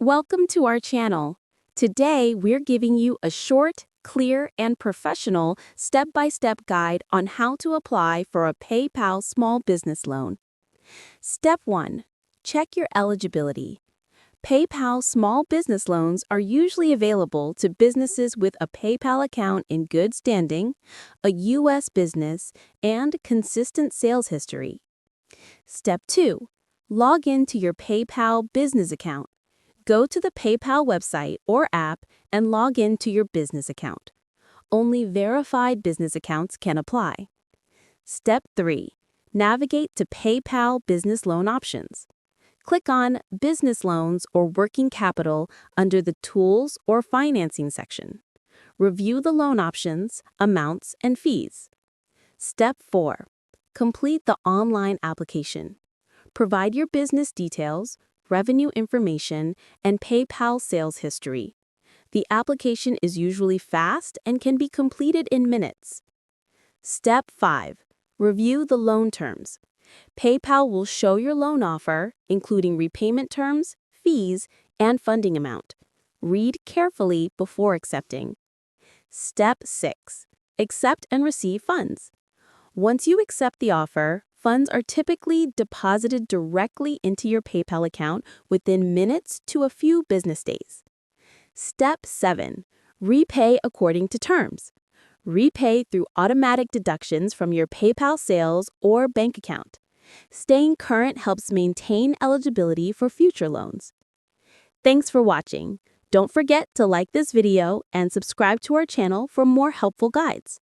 Welcome to our channel. Today, we're giving you a short, clear, and professional step-by-step guide on how to apply for a PayPal small business loan. Step 1. Check your eligibility. PayPal small business loans are usually available to businesses with a PayPal account in good standing, a U.S. business, and consistent sales history. Step 2. Log into your PayPal business account. Go to the PayPal website or app and log in to your business account. Only verified business accounts can apply. Step 3. Navigate to PayPal business loan options. Click on Business Loans or Working Capital under the Tools or Financing section. Review the loan options, amounts, and fees. Step 4. Complete the online application. Provide your business details, revenue information, and PayPal sales history. The application is usually fast and can be completed in minutes. Step 5. Review the loan terms. PayPal will show your loan offer, including repayment terms, fees, and funding amount. Read carefully before accepting. Step 6. Accept and receive funds. Once you accept the offer, funds are typically deposited directly into your PayPal account within minutes to a few business days. Step 7. Repay according to terms. Repay through automatic deductions from your PayPal sales or bank account. Staying current helps maintain eligibility for future loans. Thanks for watching. Don't forget to like this video and subscribe to our channel for more helpful guides.